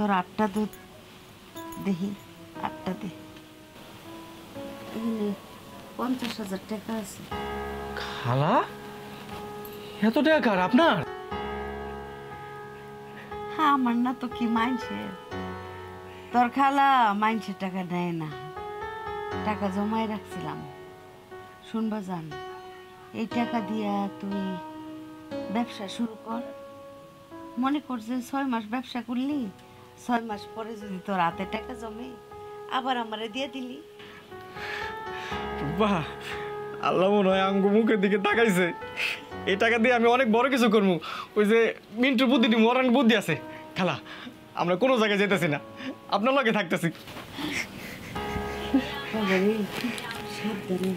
তোর 8টা দুধ দেখি, 8টা দে। 50,000 টাকা আছে। খালা এত টাকা কার আপনার? হ্যাঁ, আমার না তো কি মাইনছে, তোর খালা মাইনছে টাকা নেয় না, টাকা জমায় রাখছিলাম। শুনবা জান, এই টাকা দিয়া তুই ব্যবসা শুরু কর। মনে কর যে 6 মাস ব্যবসা করলি, 6 মাস পরে যদি তোর হাতে টাকা জমে আবার আমারে দিয়ে দিলি। বাহ, আল্লাহ মনে হয় আঙ্গু মুখের দিকে তাকাইছে। এই টাকা দিয়ে আমি অনেক বড় কিছু করবো। ওই যে মিন্টুর বুদ্ধি মরান বুদ্ধি আছে। খালা, আমরা কোনো জায়গায় যেতেছি না, আপনার লগে থাকতেছি। সাবধানে,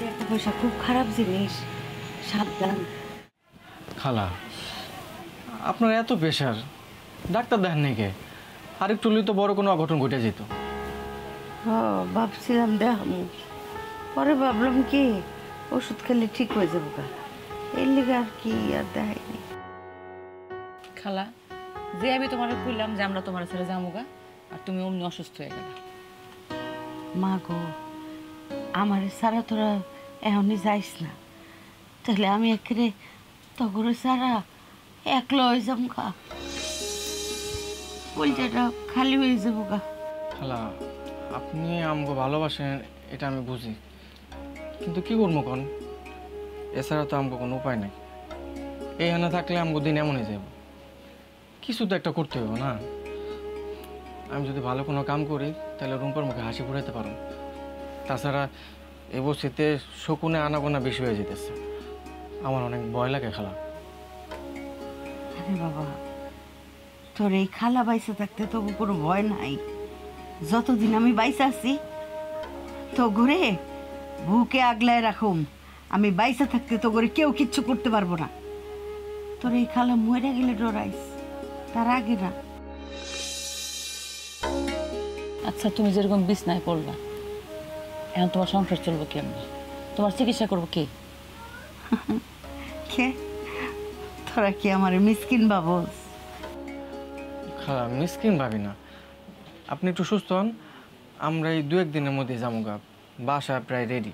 টাকা পয়সা খুব খারাপ জিনিস, সাবধান। খালা, আপনার এত প্রেশার, ডাক্তার দেখেন নাকি? আরেকটু তো বড় কোনো অঘটন ঘটে যেত। ভাবছিলাম দেখামু, পরে ভাবলাম কি ওষুধ খেলে ঠিক হয়ে যাবো গা, এর লিগে আর কি আর দেখাইনি। খালা, যে আমি তোমার কইলাম যে আমরা তোমার ছেড়ে যাবো গা, আর তুমি অমনি অসুস্থ হয়ে গেল। মা গো, আমার সারা তোরা এখনই যাইস না, তাহলে আমি একেবারে তগরে সারা একলা হয়ে যাবো গা, কলজাটা খালি হয়ে যাবো গা। খালা, আপনি আমাকে ভালোবাসেন এটা আমি বুঝি, কিন্তু কি করবো কোন? এছাড়া তো আমাকে কোনো উপায় নেই। এইখানে থাকলে আমাকে দিন এমনই যাব, কিছু তো একটা করতে হবে না? আমি যদি ভালো কোনো কাম করি তাহলে রুম্পার মুখে হাসি ফুরাইতে পারো। তাছাড়া এ বসিতে শকুনে আনাগোনা বেশি হয়ে যেতেছে, আমার অনেক ভয় লাগে খালা। আরে বাবা, তোর এই খালা বাইসে থাকতে তো কোনো ভয় নাই। যতদিন আমি বাইসে আছি তো ঘুরে বুকে আগলায় রাখুম, আমি বাইসে থাকতে তো করে কেউ কিচ্ছু করতে পারবো না। তোর এই খালা মরে গেলে ডরাইস, তার আগে না। আচ্ছা, তুমি যেরকম বিছনায় পড়লা, এখন তোমার সংসার চলবো কেমনি? তোমার চিকিৎসা করবো কে? কে? তোরা কি আমার মিসকিন বাবস? খালা, মিসকিন ভাবি না, আপনি একটু সুস্থ হন, আমরা এই 2-1 দিনের মধ্যে যাবো গা। বাসা প্রায় রেডি।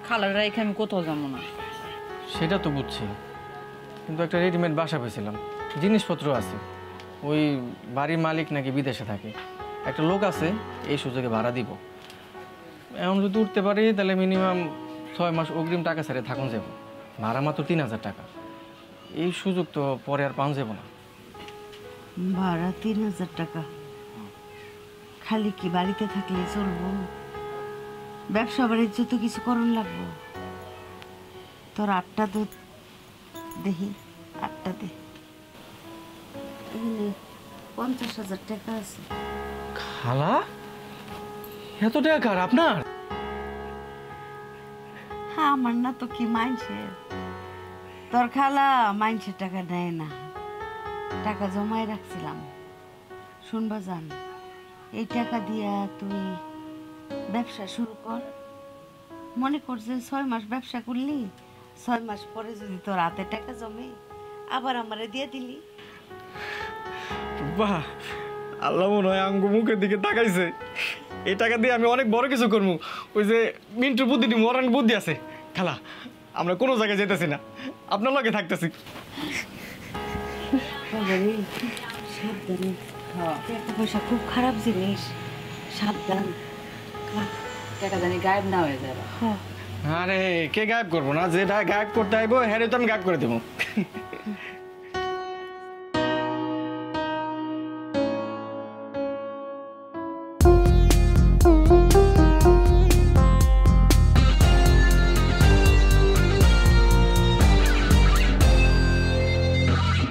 খালার রেখে আমি কোথাও যাবো না। সেটা তো বুঝছি, কিন্তু একটা রেডিমেড বাসা পেয়েছিলাম, জিনিসপত্র আছে। ওই বাড়ির মালিক নাকি বিদেশে থাকে, একটা লোক আছে এই সুযোগে ভাড়া দিব। এখন যদি উঠতে পারি তাহলে মিনিমাম 6 মাস অগ্রিম টাকা ছেড়ে থাকুন যাব, ভাড়া মাত্র 3,000 টাকা। এই সুযোগ তো পরে আর পাওয়া যাব না। ভাড়া 3,000 টাকা? খালি কি বাড়িতে থাকলে চলবো? ব্যবসা বাণিজ্য তো কিছু করণ লাগবো। তোর 8টা দুধ দেখি, 8টা দে। 50,000 টাকা আছে। খালা এত টাকা কার আপনার? হ্যাঁ, আমার না তো কি মাইনছে, তোর খালা মাইনছে টাকা নেয় না, টাকা জমায় রাখছিলাম। শুনবা জান, এই টাকা দিয়া তুই ব্যবসা শুরু কর। মনে কর যে 6 মাস ব্যবসা করলি, 6 মাস পরে যদি তোর হাতে টাকা জমে আবার আমারে দিয়ে দিলি। বাহ, আল্লাহ মনে হয় আঙ্গু মুখের দিকে তাকাইছে। এই টাকা দিয়ে আমি অনেক বড় কিছু করবো। ওই যে মিন্টুর বুদ্ধি মরান বুদ্ধি আছে। খালা, আমরা কোনো জায়গায় যেতেছি না, আপনার লগে থাকতেছি। সাবধানে, টাকা পয়সা খুব খারাপ জিনিস, সাবধান। টাকা জানি গায়েব না হয়ে যাবে। আরে কে গায়েব করবো না? যেটা গায়েব করতে আইবো হ্যাঁ তো আমি গায়েব করে দেবো।